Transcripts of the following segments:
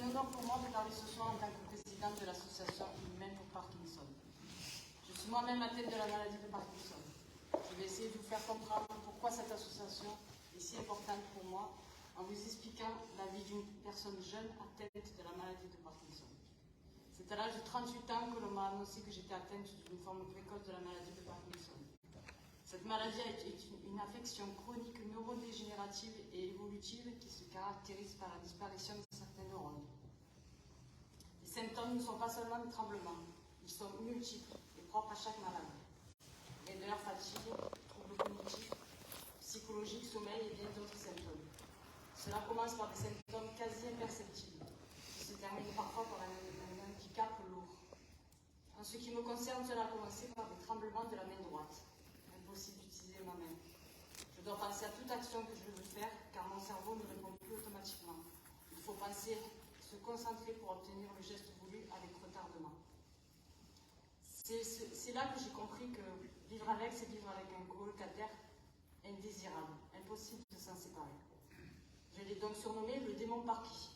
honneur pour moi de parler ce soir en tant que présidente de l'association Humaine pour Parkinson. Je suis moi-même atteinte de la maladie de Parkinson. Je vais essayer de vous faire comprendre pourquoi cette association est si importante pour moi en vous expliquant la vie d'une personne jeune atteinte de la maladie de Parkinson. C'est à l'âge de 38 ans que l'on m'a annoncé que j'étais atteinte d'une forme précoce de la maladie de Parkinson. Cette maladie est une affection chronique neurodégénérative et évolutive qui se caractérise par la disparition de certains neurones. Les symptômes ne sont pas seulement des tremblements, ils sont multiples et propres à chaque malade. Raideur, fatigue, troubles cognitifs, psychologiques, sommeil et bien d'autres symptômes. Cela commence par des symptômes quasi imperceptibles, qui se terminent parfois par un handicap lourd. En ce qui me concerne, cela a commencé par des tremblements de la main droite. Impossible d'utiliser ma main. Je dois penser à toute action que je veux faire, car mon cerveau ne répond plus automatiquement. Il faut penser, se concentrer pour obtenir le geste voulu avec retardement. C'est là que j'ai compris que vivre avec, c'est vivre avec un colocataire indésirable, impossible de s'en séparer. Je l'ai donc surnommé le démon Parky,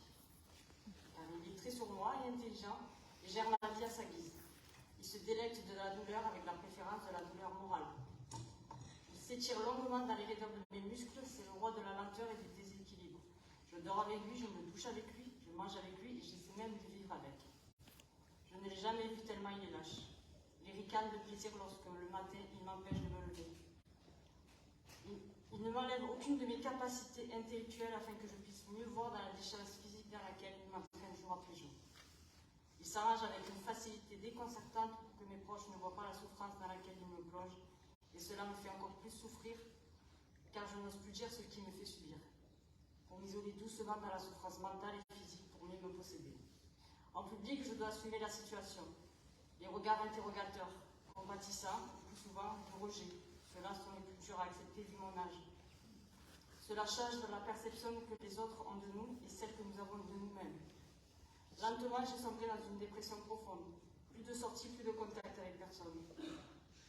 car il est très sournois et intelligent et gère ma vie à sa guise. Il se délecte de la douleur avec la préférence de la douleur morale. Il s'étire longuement dans les raideurs de mes muscles, c'est le roi de la lenteur et du déséquilibre. Je dors avec lui, je me douche avec lui, je mange avec lui et j'essaie même de vivre avec. Je ne l'ai jamais vu tellement il est lâche. Il ricane de plaisir lorsque le matin il m'empêche de me lever. Il ne m'enlève aucune de mes capacités intellectuelles afin que je puisse mieux voir dans la déchéance physique dans laquelle il m'entraîne jour après jour. Il s'arrange avec une facilité déconcertante pour que mes proches ne voient pas la souffrance dans laquelle il me plonge, et cela me fait encore plus souffrir, car je n'ose plus dire ce qu'il me fait subir, pour m'isoler doucement dans la souffrance mentale et physique pour mieux me posséder. En public, je dois assumer la situation. Les regards interrogateurs, compatissants, plus souvent du rejet. Ceux-là sont les plus durs à accepter vu mon âge. Cela change de la perception que les autres ont de nous et celle que nous avons de nous-mêmes. Lentement, j'ai sombré dans une dépression profonde. Plus de sortie, plus de contact avec personne.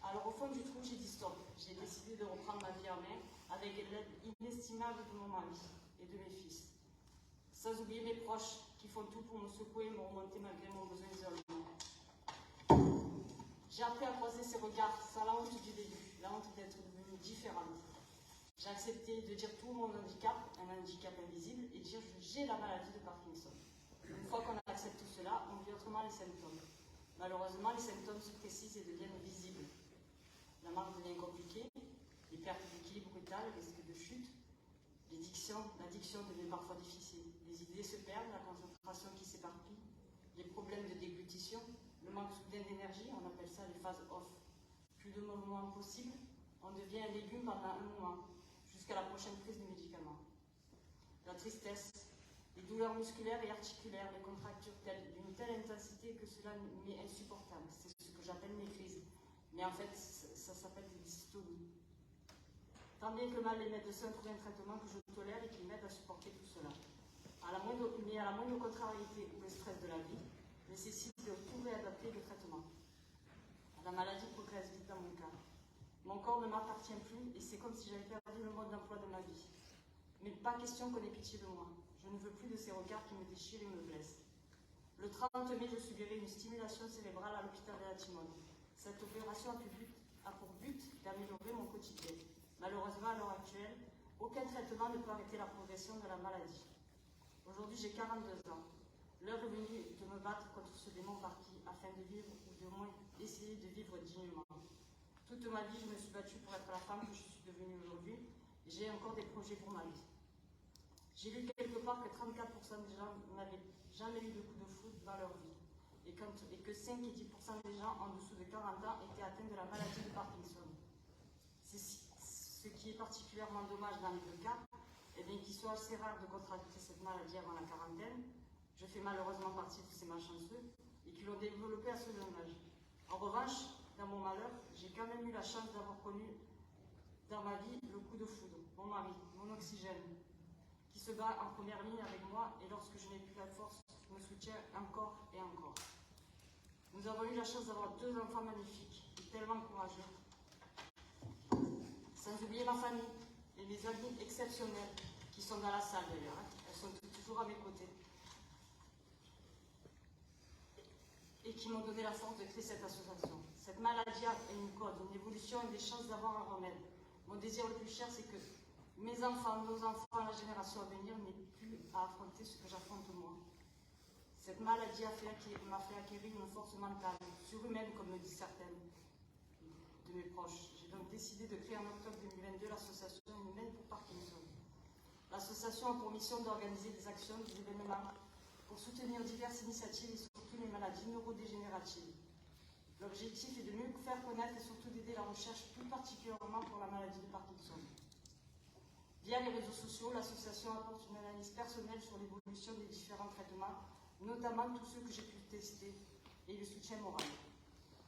Alors au fond du trou, j'ai dit stop. J'ai décidé de reprendre ma vie en main avec l'aide inestimable de mon mari et de mes fils. Sans oublier mes proches qui font tout pour me secouer et me remonter malgré mon besoin d'isolement. J'ai appris à croiser ces regards sans la honte du début, la honte d'être devenue différente. J'ai accepté de dire tout mon handicap, un handicap invisible, et dire j'ai la maladie de Parkinson. Une fois qu'on accepte cela, on vit autrement les symptômes. Malheureusement, les symptômes se précisent et deviennent visibles. La marche devient compliquée, les pertes d'équilibre brutales, les risques de chute, l'addiction devient parfois difficile. Les idées se perdent, la concentration qui s'éparpille, les problèmes de déglutition, le manque soudain d'énergie, on appelle ça les phases off. Plus de mouvements possibles, on devient un légume pendant un moment, jusqu'à la prochaine prise de médicaments. La tristesse, les douleurs musculaires et articulaires, les contractures d'une telle intensité que cela m'est insupportable. C'est ce que j'appelle mes crises. Mais en fait, ça s'appelle des dystonies. Tant bien que mal, les médecins trouvent un traitement que je tolère et qui m'aide à supporter tout cela. À la moindre contrariété ou le stress de la vie nécessite de tout réadapter le traitement. La maladie progresse vite dans mon cas. Mon corps ne m'appartient plus et c'est comme si j'avais perdu le mode d'emploi de ma vie. Mais pas question qu'on ait pitié de moi. Je ne veux plus de ces regards qui me déchirent et me blessent. Le 30 mai, je subirai une stimulation cérébrale à l'hôpital de la Timone. Cette opération a pour but d'améliorer mon quotidien. Malheureusement, à l'heure actuelle, aucun traitement ne peut arrêter la progression de la maladie. Aujourd'hui, j'ai 42 ans. L'heure est venue de me battre contre ce démon Parky afin de vivre, ou de moins essayer de vivre dignement. Toute ma vie, je me suis battue pour être la femme que je suis devenue aujourd'hui et j'ai encore des projets pour ma vie. J'ai lu quelque part que 34% des gens n'avaient jamais eu de coup de foudre dans leur vie et que 5 et 10% des gens en dessous de 40 ans étaient atteints de la maladie de Parkinson. Ce qui est particulièrement dommage dans les deux cas, et bien qu'il soit assez rare de contracter cette maladie avant la quarantaine, je fais malheureusement partie de ces malchanceux et qui l'ont développé à ce jeune âge. En revanche, dans mon malheur, j'ai quand même eu la chance d'avoir connu dans ma vie le coup de foudre, mon mari, mon oxygène, qui se bat en première ligne avec moi et lorsque je n'ai plus la force, me soutient encore et encore. Nous avons eu la chance d'avoir 2 enfants magnifiques et tellement courageux. Sans oublier ma famille et mes amis exceptionnels qui sont dans la salle d'ailleurs. Elles sont toujours à mes côtés. qui m'ont donné la force de créer cette association. Cette maladie a une cause, une évolution et des chances d'avoir un remède. Mon désir le plus cher, c'est que mes enfants, nos enfants, la génération à venir n'aient plus à affronter ce que j'affronte moi. Cette maladie m'a fait acquérir une force mentale, surhumaine comme me disent certaines de mes proches. J'ai donc décidé de créer en octobre 2022 l'association humaine pour Parkinson. L'association a pour mission d'organiser des actions, des événements pour soutenir diverses initiatives et surtout les maladies neurodégénératives. L'objectif est de mieux faire connaître et surtout d'aider la recherche, plus particulièrement pour la maladie de Parkinson. Via les réseaux sociaux, l'association apporte une analyse personnelle sur l'évolution des différents traitements, notamment tous ceux que j'ai pu tester, et le soutien moral.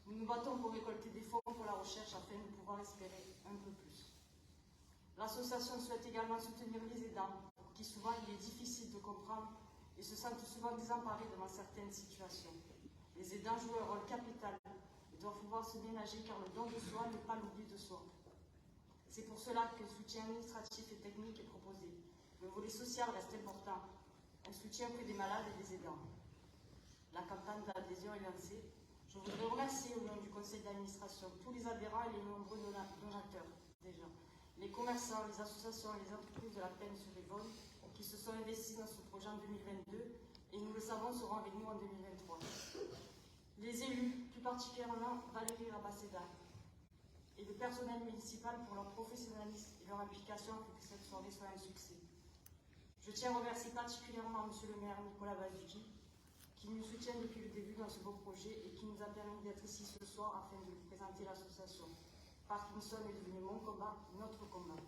Nous nous battons pour récolter des fonds pour la recherche afin de pouvoir espérer un peu plus. L'association souhaite également soutenir les aidants, pour qui souvent il est difficile de comprendre et se sentent souvent désemparés devant certaines situations. Les aidants jouent un rôle capital et doivent pouvoir se ménager car le don de soi n'est pas l'oubli de soi. C'est pour cela qu'un soutien administratif et technique est proposé. Le volet social reste important, un soutien auprès des malades et des aidants. La campagne d'adhésion est lancée. Je voudrais remercier au nom du conseil d'administration tous les adhérents et les nombreux donateurs déjà, les commerçants, les associations et les entreprises de la Plaine-sur-Yvonne qui se sont investis dans ce projet en 2022 et nous le savons seront avec nous en 2023. Les élus, plus particulièrement Valérie Rabasséda et le personnel municipal pour leur professionnalisme et leur implication pour que cette soirée soit un succès. Je tiens à remercier particulièrement M. le maire Nicolas Bazuki qui nous soutient depuis le début dans ce beau projet et qui nous a permis d'être ici ce soir afin de vous présenter l'association. Parkinson est devenu mon combat, notre combat.